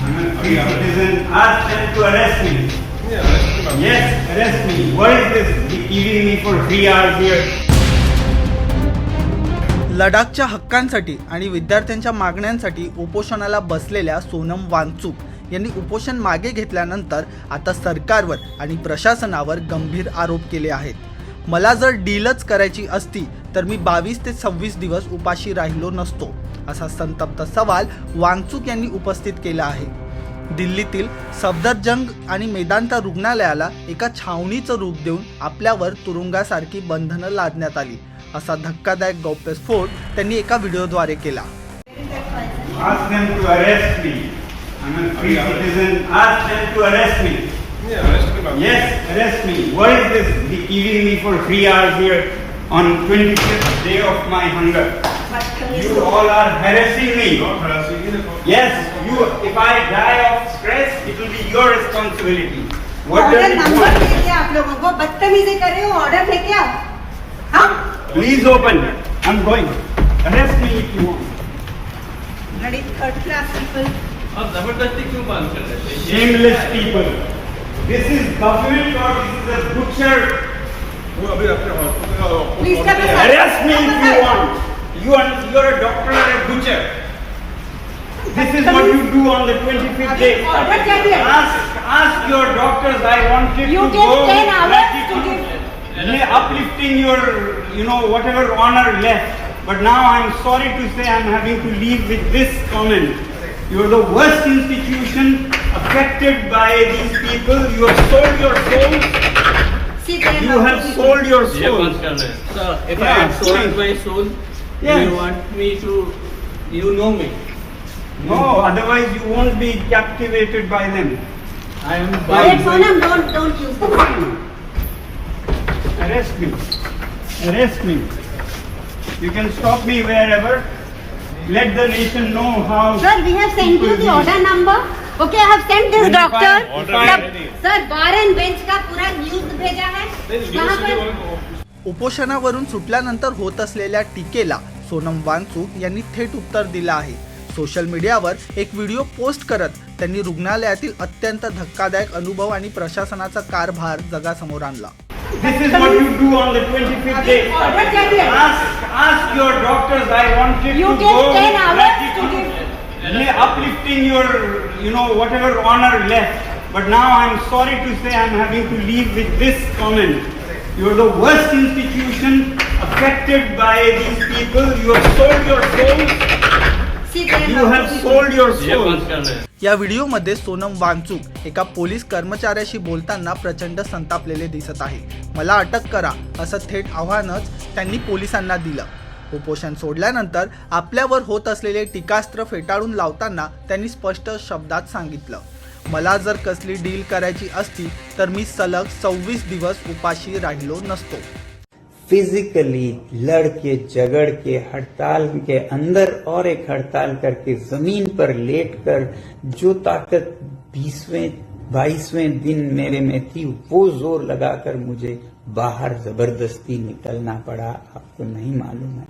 I'm a free citizen. Ask them to arrest me. Yeah, arrest me. Yes, arrest me. What is this giving me for 3 hours here? लडाखच्या हक्कांसाठी आणि विद्यार्थ्यांच्या मागण्यांसाठी उपोषणाला बसलेल्या सोनम वांगचुक यांनी उपोषण मागे घेतल्यानंतर आता सरकारवर आणि प्रशासनावर गंभीर आरोप केले आहेत. मला जर डीलच करायची असती तर मी 22 ते 26 दिवस उपाशी राहिलो नसतो, असा संतप्त सवाल वांगचुक यांनी उपस्थित केला आहे. दिल्लीतील सफदरजंग आणि मेदांता रुग्णालयाला एका छावणीचं रूप देऊन आपल्यावर तुरुंगासारखी बंधनं लादण्यात आली, असा धक्कादायक गौप्यस्फोट त्यांनी एका व्हिडिओद्वारे केला. Ask them to arrest me. I'm a free citizen. Ask them to arrest me. Yeah, arrest me. Yes, arrest me. What is this giving me for 3 hours here on 25th day of my hunger? You all are harassing me. Not harassing you. Yes, you. If I die of stress, it will be your responsibility. What order does it number want? लेके आप लोगों को बदतमीजी कर रहे हो, order लेके आओ. हाँ Please open. I'm going. Arrest me if you want. bloody third class people. आप जबरदस्ती क्यों बांध कर रहे थे? Shameless people. This is government or this is a butcher. वो अभी अपने हॉस्पिटल Please come का aside. Arrest me if you want. You are a doctor or a butcher. This is what you do on the 25th day. Order क्या दिया? Ask your doctors. I wanted You to take go. 10 hours ready to give. uplifting your, whatever honor left. But now I'm sorry to say I'm having to leave with this comment. You're the worst institution affected by these people. You have sold your souls. See, they are You not have people. sold your ये souls. बात कर रहे हैं. So if I Yeah, have sold fine. my soul, Yes. you want me to, you know me. No, otherwise you won't be captivated by them. I am Wait, bound. Sonam, don't use them. Arrest me. Arrest me. You can stop me wherever. Let the nation know how. Sir, we have sent you the order number. Okay, I have sent this And if doctor. I- Order sub- ready. Sir, bar and bench का पूरा news भेजा है. कहाँ पर? उपोषणावरून सुटल्यानंतर होत असलेल्या टीकेला सोनम वांगचुक यांनी थेट उत्तर दिलं आहे. सोशल मीडियावर एक व्हिडिओ पोस्ट करत त्यांनी रुग्णालयातील अत्यंत धक्कादायक अनुभव आणि प्रशासनाचा कारभार जगासमोर आणला. This is what you do on the 25th day. Order क्या दिया? Ask your doctors. I wanted You to take go. 10 hours ready to give. uplifting your, whatever honor left. But now I'm sorry to say I'm having to leave with this comment. You're the worst institution affected by these people. You have sold your souls. See, they are You not have people. sold your ये बात souls. कर रहे हैं. या व्हिडिओमध्ये सोनम वांगचुक एका police कर्मचाऱ्याशी बोलताना प्रचंड संतापलेले दिसत आहे. मला अटक करा असं थेट आव्हानच त्यांनी पोलिसांना दिलं. उपोषण सोडल्यानंतर आपल्यावर होत असलेले टीकास्त्र फेटाळून लावताना त्यांनी स्पष्ट शब्दात सांगितलं, मला जर कसली डील करायची असती तर मी सलग 26 दिवस उपाशी राहिलो नसतो. फिजिकली लड़ के झगड़ के हड़ताल के अंदर और एक हड़ताल करके जमीन पर लेटकर जो ताकत 22वें दिन मेरे में थी वो जोर लगाकर मुझे बाहर जबरदस्ती निकलना पड़ा, आपको नहीं मालूम है.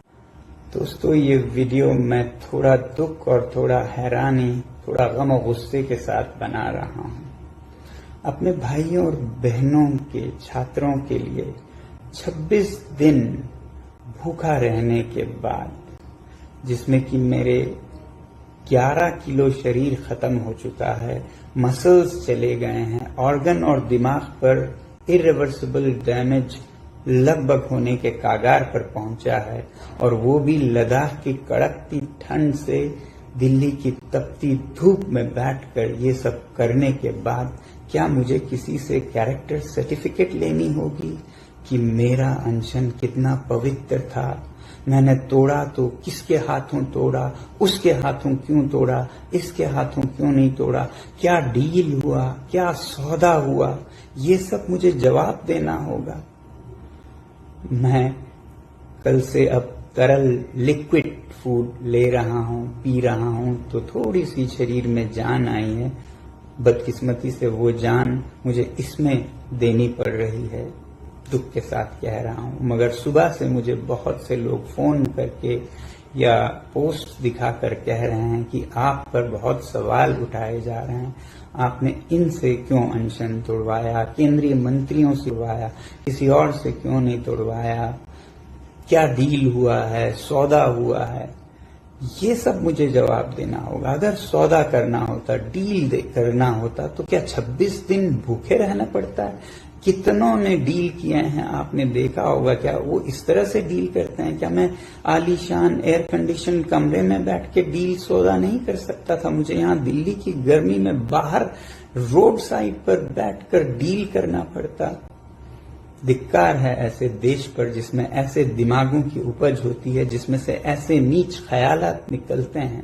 दोस्तों, ये वीडियो मैं थोड़ा दुख और थोड़ा हैरानी, थोड़ा गम और गुस्से के साथ बना रहा हूं. अपने भाइयों और बहनों के, छात्रों के लिए 26 दिन भूखा रहने के बाद, जिसमें कि मेरे 11 किलो शरीर खत्म हो चुका है, मसल्स चले गए हैं, ऑर्गन और दिमाग पर इरिवर्सिबल डैमेज लगभग होने के कागार पर पहुंचा है, और वो भी लद्दाख की कड़कती ठंड से दिल्ली की तपती धूप में बैठकर ये सब करने के बाद क्या मुझे किसी से कैरेक्टर सर्टिफिकेट लेनी होगी कि मेरा अनशन कितना पवित्र था? मैंने तोड़ा तो किसके हाथों तोड़ा, उसके हाथों क्यों तोड़ा, इसके हाथों क्यों नहीं तोड़ा, क्या डील हुआ, क्या सौदा हुआ, ये सब मुझे जवाब देना होगा. मैं कल से अब तरल लिक्विड फूड ले रहा हूं, पी रहा हूं, तो थोड़ी सी शरीर में जान आई है. बदकिस्मती से वो जान मुझे इसमें देनी पड़ रही है, दुख के साथ कह रहा हूं. मगर सुबह से मुझे बहुत से लोग फोन करके या पोस्ट दिखाकर कह रहे हैं कि आप पर बहुत सवाल उठाए जा रहे हैं, आपने इनसे क्यों अनशन तोड़वाया, केंद्रीय मंत्रियों से तोड़वाया, किसी और से क्यों नहीं तोड़वाया, क्या डील हुआ है, सौदा हुआ है, ये सब मुझे जवाब देना होगा। अगर सौदा करना होता, डील करना होता तो क्या 26 दिन भूखे रहना पड़ता है? कितनों ने डील किए हैं, आपने देखा होगा। क्या वो इस तरह से डील करते हैं? क्या मैं आलीशान एयर कंडीशन कमरे में बैठ के डील सौदा नहीं कर सकता था? मुझे यहाँ दिल्ली की गर्मी में बाहर रोड साइड पर बैठकर डील करना पड़ता। धिक्कार है ऐसे देश पर जिसमें ऐसे दिमागों की उपज होती है, जिसमें से ऐसे नीच ख्यालात निकलते हैं।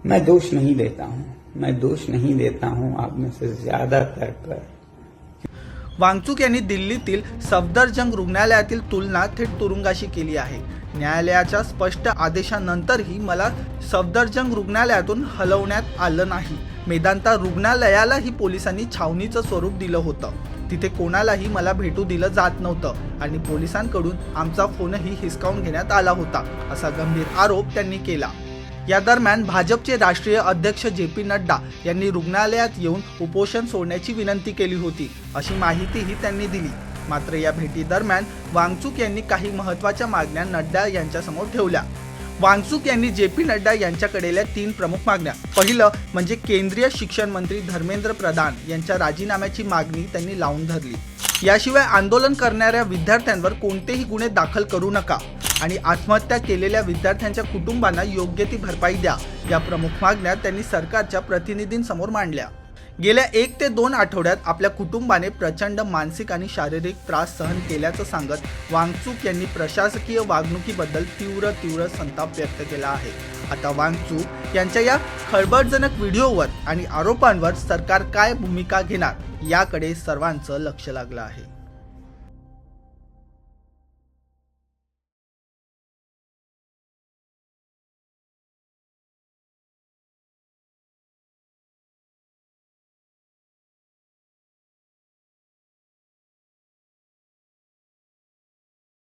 मैं दोष नहीं देता हूं आप में से ज्यादातर पर। वांगचुक यांनी दिल्लीतील सफदरजंग रुग्णालयातील तुलना थेट तुरुंगाशी केली आहे। न्यायालयाच्या स्पष्ट आदेशानंतरही मला सफदरजंग रुग्णालयातून हलवण्यात आलं नाही। मेदांता रुग्णालयालाही पोलिसांनी छावणीचं स्वरूप दिलं होतं। तिथे कोणालाही मला भेटू दिलं जात नव्हतं आणि पोलिसांकडून आमचा फोनही हिसकावून घेण्यात आला होता, असा गंभीर आरोप त्यांनी केला। या दरम्यान भाजपचे राष्ट्रीय अध्यक्ष जे.पी. नड्डा यांनी रुग्णालयात येऊन उपोषण सोडण्याची विनंती केली होती, अशी माहितीही त्यांनी दिली। मात्र या भेटी दरम्यान वांगचुक यांनी काही महत्त्वाच्या मागण्या नड्डा यांच्यासमोर ठेवल्या। वांगचुक यांनी जे.पी. नड्डा यांच्याकडेल्या 3 प्रमुख मागण्या, पहिलं म्हणजे केंद्रीय शिक्षण मंत्री धर्मेंद्र प्रधान यांच्या राजीनाम्याची मागणी त्यांनी लावून धरली। याशिवाय आंदोलन करणाऱ्या विद्यार्थ्यांवर कोणतेही गुन्हे दाखल करू नका आणि आत्महत्या केलेल्या विद्यार्थ्यांच्या कुटुंबांना योग्य ती भरपाई द्या, या प्रमुख मागण्या त्यांनी सरकारच्या प्रतिनिधींसमोर मांडल्या। गेल्या 1 ते 2 आठवड्यात आपल्या कुटुंबाने प्रचंड मानसिक आणि शारीरिक त्रास सहन केल्याचं सांगत वांगचुक यांनी प्रशासकीय वागणुकीबद्दल तीव्र संताप व्यक्त केला आहे। आता वांगचुक यांच्या या खळबळजनक व्हिडिओवर आणि आरोपांवर सरकार काय भूमिका घेणार याकडे सर्वांचं लक्ष लागलं आहे।